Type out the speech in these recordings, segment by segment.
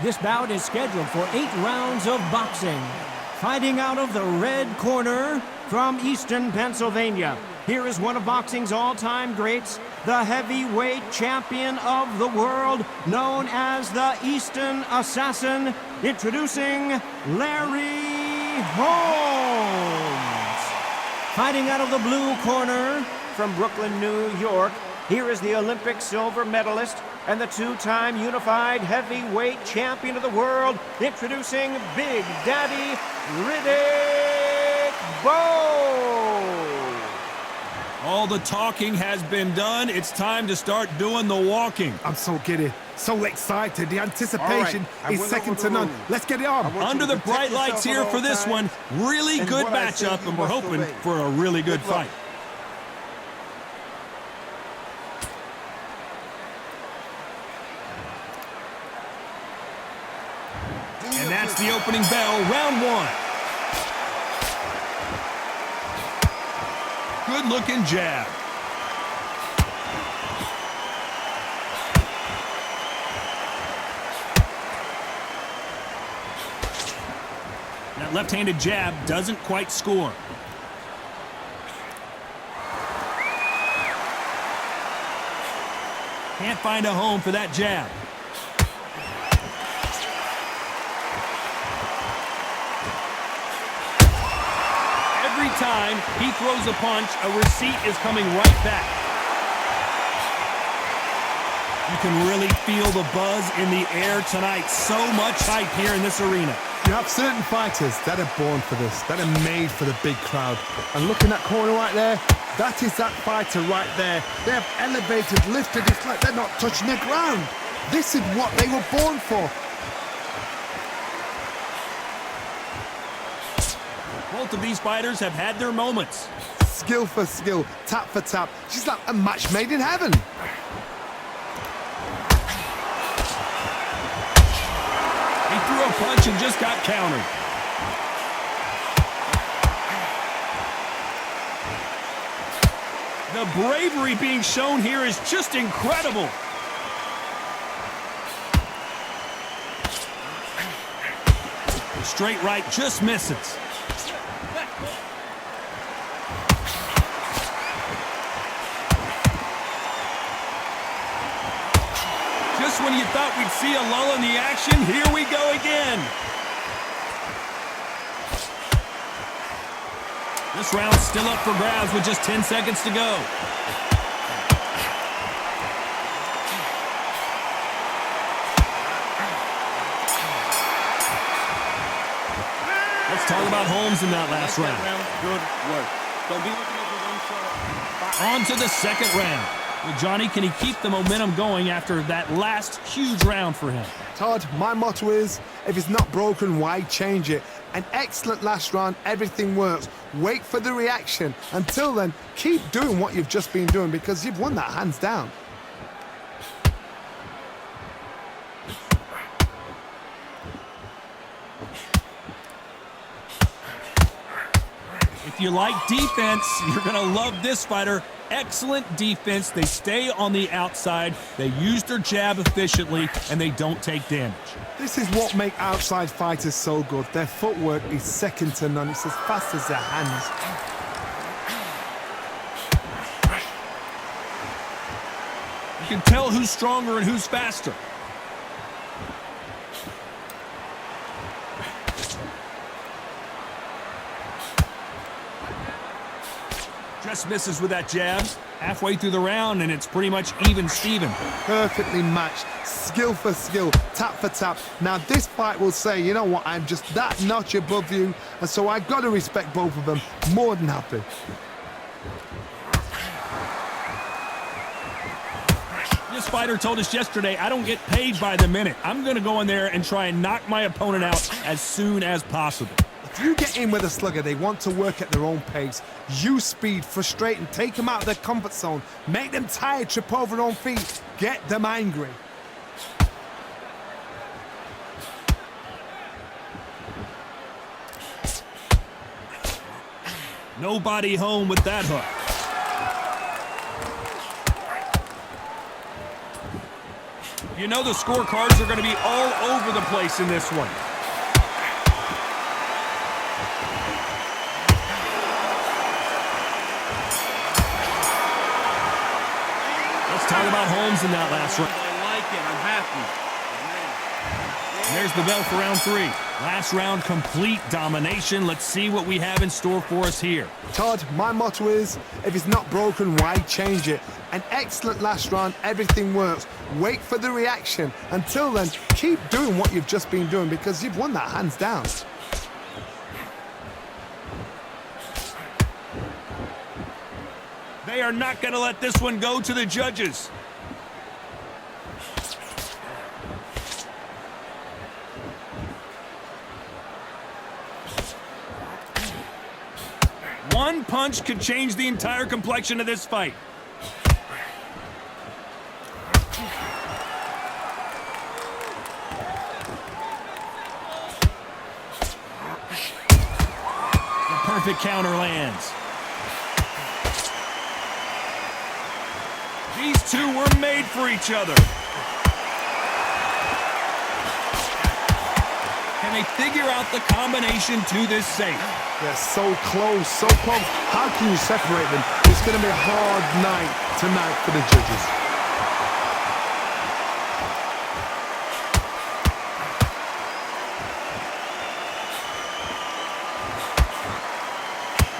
This bout is scheduled for 8 rounds of boxing. Fighting out of the red corner from Easton, Pennsylvania, here is one of boxing's all-time greats, the heavyweight champion of the world, known as the Easton Assassin, introducing Larry Holmes. Fighting out of the blue corner from Brooklyn, New York, here is the Olympic silver medalist and the 2-time unified heavyweight champion of the world, introducing Big Daddy Ridick Bowe. All the talking has been done. It's time to start doing the walking. I'm so giddy, so excited. The anticipation is second to none. Let's get it on. Under the bright lights here for this one. Really good matchup, and we're hoping for a really good fight. And that's the opening bell, round 1. Good-looking jab. That left-handed jab doesn't quite score. Can't find a home for that jab. Every time he throws a punch, a receipt is coming right back. You can really feel the buzz in the air tonight. So much hype here in this arena. You have certain fighters that are born for this, that are made for the big crowd. And look in that corner right there, that is that fighter right there. They have elevated, lifted, it's like they're not touching the ground. This is what they were born for. Both of these fighters have had their moments. Skill for skill, tap for tap. She's like a match made in heaven. He threw a punch and just got countered. The bravery being shown here is just incredible. Straight right just misses. Just when you thought we'd see a lull in the action, here we go again. This round's still up for grabs with just 10 seconds to go. Let's talk about Holmes in that last round. Good work. Don't be looking over one shot. On to the second round. Well, Johnny, can he keep the momentum going after that last huge round for him? Todd, my motto is, if it's not broken, why change it? An excellent last round, everything works. Wait for the reaction. Until then, keep doing what you've just been doing because you've won that hands down. If you like defense, you're going to love this fighter. Excellent defense. They stay on the outside. They use their jab efficiently, and they don't take damage. This is what makes outside fighters so good. Their footwork is second to none. It's as fast as their hands. You can tell who's stronger and who's faster. Just misses with that jab. Halfway through the round, and it's pretty much even Steven. Perfectly matched, skill for skill, tap for tap. Now this fight will say, you know what, I'm just that notch above you, and so I've got to respect both of them. More than happy. This fighter told us yesterday, I don't get paid by the minute. I'm going to go in there and try and knock my opponent out as soon as possible. If you get in with a slugger, they want to work at their own pace. Use speed, frustrate them, take them out of their comfort zone. Make them tired, trip over their own feet. Get them angry. Nobody home with that hook. You know the scorecards are going to be all over the place in this one. Let's talk about Holmes in that last round. I like it. I'm happy. And there's the bell for round 3. Last round, complete domination. Let's see what we have in store for us here. Todd, my motto is, if it's not broken, why change it? An excellent last round, everything works. Wait for the reaction. Until then, keep doing what you've just been doing because you've won that hands down. They are not going to let this one go to the judges. One punch could change the entire complexion of this fight. The perfect counter lands. These two were made for each other. Can they figure out the combination to this safe? They're so close, so close. How can you separate them? It's going to be a hard night tonight for the judges.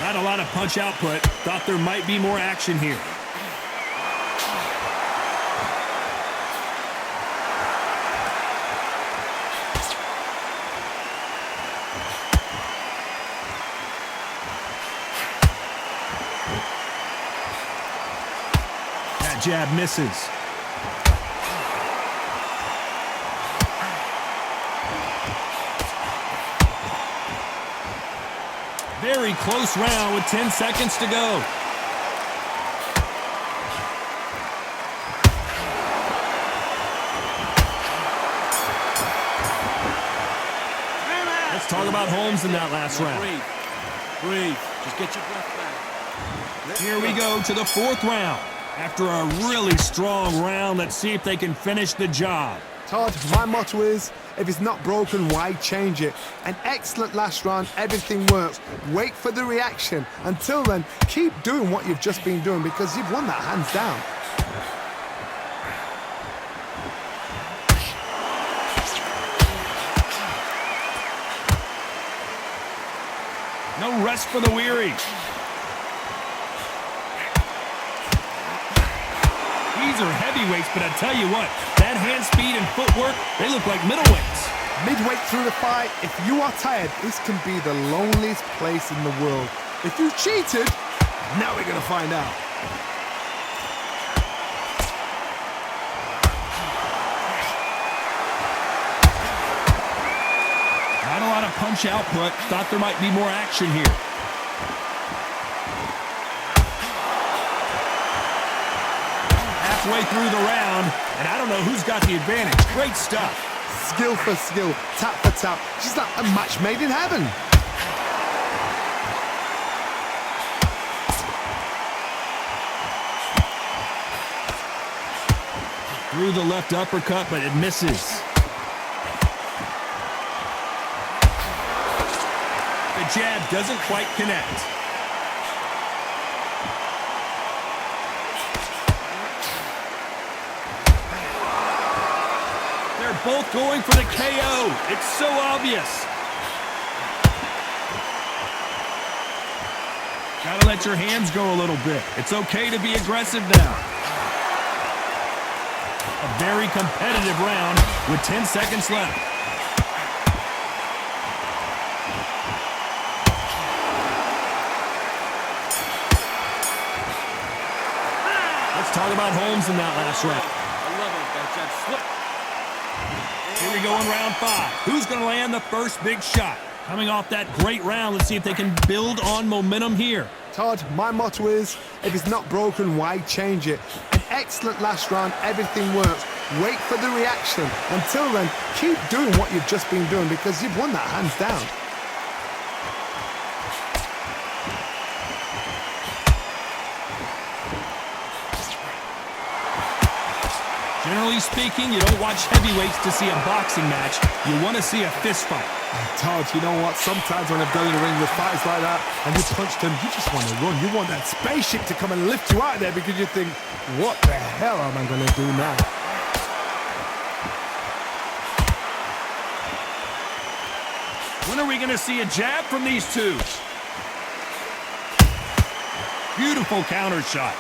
Not a lot of punch output. Thought there might be more action here. That jab misses. Very close round with 10 seconds to go. Let's talk about Holmes in that last round. Breathe. Just get your breath back. Here we go to the 4th round. After a really strong round, let's see if they can finish the job. Todd, my motto is, if it's not broken, why change it? An excellent last round, everything works. Wait for the reaction. Until then, keep doing what you've just been doing because you've won that hands down. No rest for the weary. These are heavyweights, but I tell you what, that hand speed and footwork, they look like middleweights. Midway through the fight, if you are tired, this can be the loneliest place in the world. If you cheated, now we're going to find out. Not a lot of punch output. Thought there might be more action here. Halfway through the round, and I don't know who's got the advantage. Great stuff. Skill for skill, tap for tap. She's like a match made in heaven. Through the left uppercut, but it misses. The jab doesn't quite connect. They're both going for the KO. It's so obvious. Gotta let your hands go a little bit. It's okay to be aggressive now. A very competitive round with 10 seconds left. Let's talk about Holmes in that last round. I love it. That jab slip. Here we go in round 5. Who's going to land the first big shot? Coming off that great round, let's see if they can build on momentum here. Todd, my motto is, if it's not broken, why change it? An excellent last round, everything works. Wait for the reaction. Until then, keep doing what you've just been doing because you've won that hands down. Generally speaking, you don't watch heavyweights to see a boxing match. You want to see a fist fight. Todd, you know what? Sometimes when I've done in the ring with fights like that and you punch them, you just want to run. You want that spaceship to come and lift you out of there because you think, what the hell am I going to do now? When are we going to see a jab from these two? Beautiful counter shot.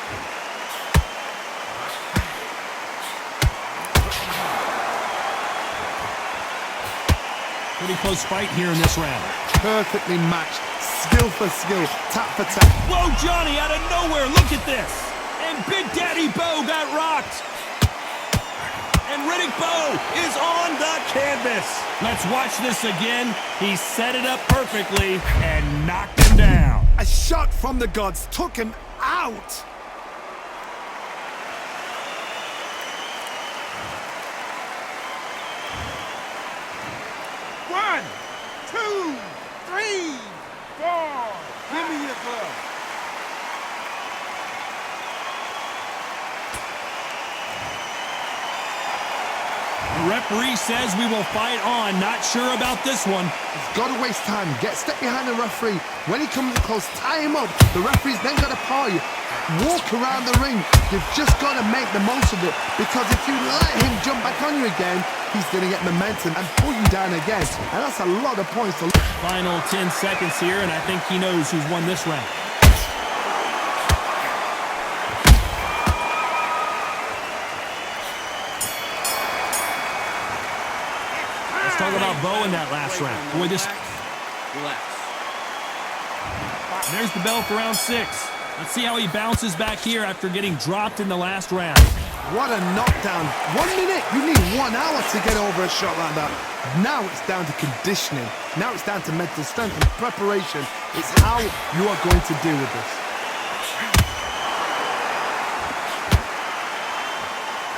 Pretty close fight here in this round. Perfectly matched. Skill for skill. Tap for tap. Whoa, Johnny, out of nowhere. Look at this. And Big Daddy Bowe got rocked. And Ridick Bowe is on the canvas. Let's watch this again. He set it up perfectly and knocked him down. A shot from the gods took him out. One, two, three, four. Give me your glove. The referee says we will fight on. Not sure about this one. He's got to waste time. Step behind the referee. When he comes close, tie him up. The referee's then got to paw you. Walk around the ring. You've just got to make the most of it. Because if you let him jump back on you again, he's going to get momentum and pull you down again. And that's a lot of points to lose. Final 10 seconds here, and I think he knows who's won this round. Let's talk about Bowe in that last round. Boy, this... Relax. There's the bell for round 6. Let's see how he bounces back here after getting dropped in the last round. What a knockdown. 1 minute. You need 1 hour to get over a shot like that. Now it's down to conditioning. Now it's down to mental strength and preparation. It's how you are going to deal with this.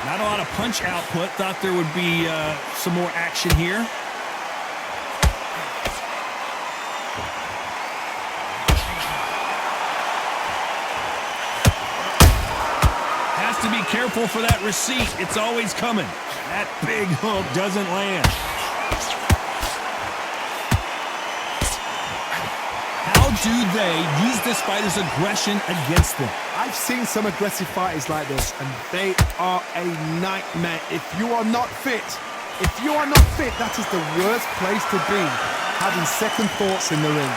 Not a lot of punch output. Thought there would be some more action here. Has to be careful for that receipt. It's always coming. That big hook doesn't land. How do they use this fighter's aggression against them? I've seen some aggressive fighters like this, and they are a nightmare. If you are not fit, that is the worst place to be, having second thoughts in the ring.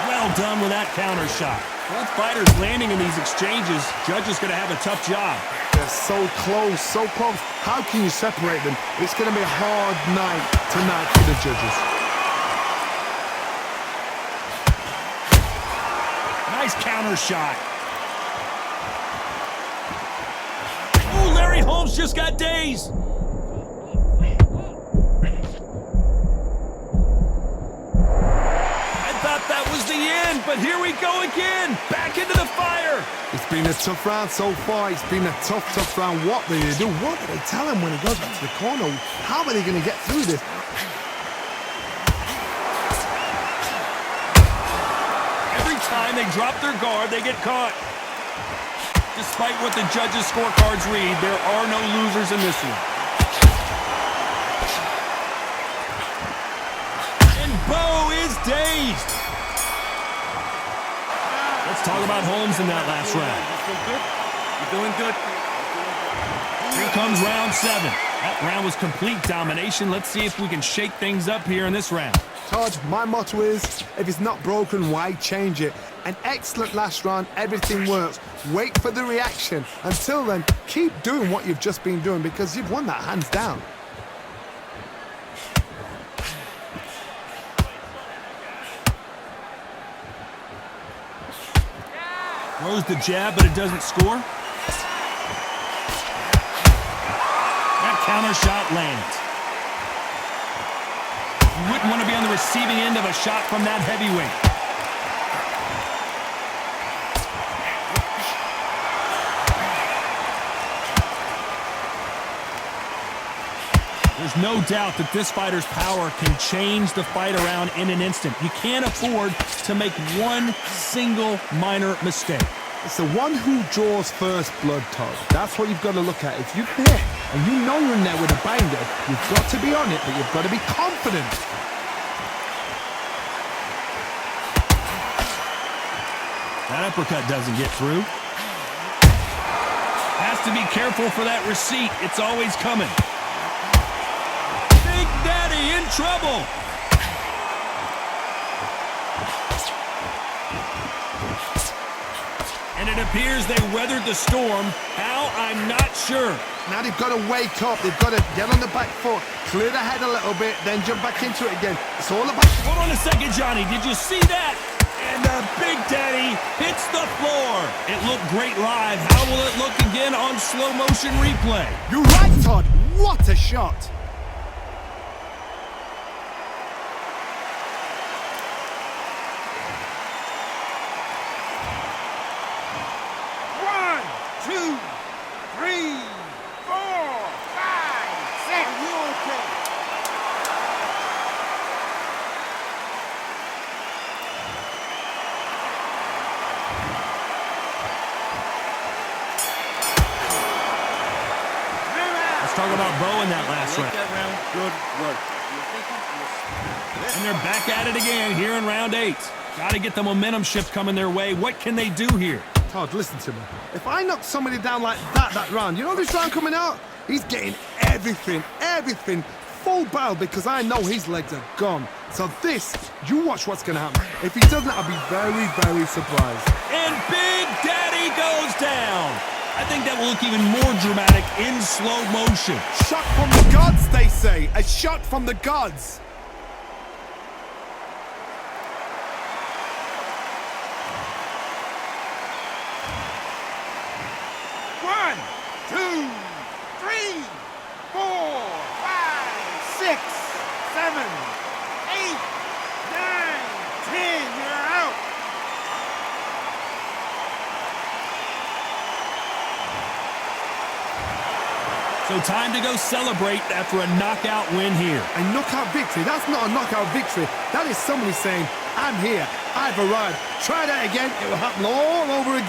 Well done with that counter shot. Both fighters landing in these exchanges. Judge is going to have a tough job. They're so close, so close. How can you separate them? It's going to be a hard night tonight for the judges. Nice counter shot. Oh, Larry Holmes just got dazed. I thought that was the end, but here we go again. Back into the fire. It's been a tough round so far. It's been a tough round. What do they do? What do they tell him when he goes back to the corner? How are they going to get through this? Time they drop their guard, they get caught. Despite what the judges' scorecards read, there are no losers in this one. And Bowe is dazed. Let's talk about Holmes in that last round. You're doing good. Here comes round 7. That round was complete domination. Let's see if we can shake things up here in this round. Todd, my motto is, if it's not broken, why change it? An excellent last round, everything works. Wait for the reaction. Until then, keep doing what you've just been doing because you've won that hands down. Throws the jab, but it doesn't score. That counter shot lands. You wouldn't want to be on the receiving end of a shot from that heavyweight. There's no doubt that this fighter's power can change the fight around in an instant. You can't afford to make one single minor mistake. It's the one who draws first blood, Todd. That's what you've got to look at. If you hit and you know you're in there with a binder, you've got to be on it, but you've got to be confident. That uppercut doesn't get through. Has to be careful for that receipt. It's always coming. Big Daddy in trouble. And it appears they weathered the storm. How? I'm not sure. Now they've got to wake up. They've got to get on the back foot, clear the head a little bit, then jump back into it again. It's all about... Hold on a second, Johnny. Did you see that? And the Big Daddy hits the floor. It looked great live. How will it look again on slow motion replay? You're right, Todd. What a shot. One, two, three, 4, 5, 6. Are you okay? Let's talk about Bowe in that last round. Good work. And they're back at it again here in round 8. Got to get the momentum shift coming their way. What can they do here? Todd, listen to me. If I knock somebody down like that round, you know this round coming out? He's getting everything, full barrel, because I know his legs are gone. So this, you watch what's going to happen. If he doesn't, I'll be very, very surprised. And Big Daddy goes down. I think that will look even more dramatic in slow motion. Shot from the gods, they say. A shot from the gods. One, two, three, 4, 5, 6, 7, 8, 9, 10. You're out. So time to go celebrate after a knockout win here. A knockout victory? That's not a knockout victory. That is somebody saying, I'm here, I've arrived. Try that again, it will happen all over again.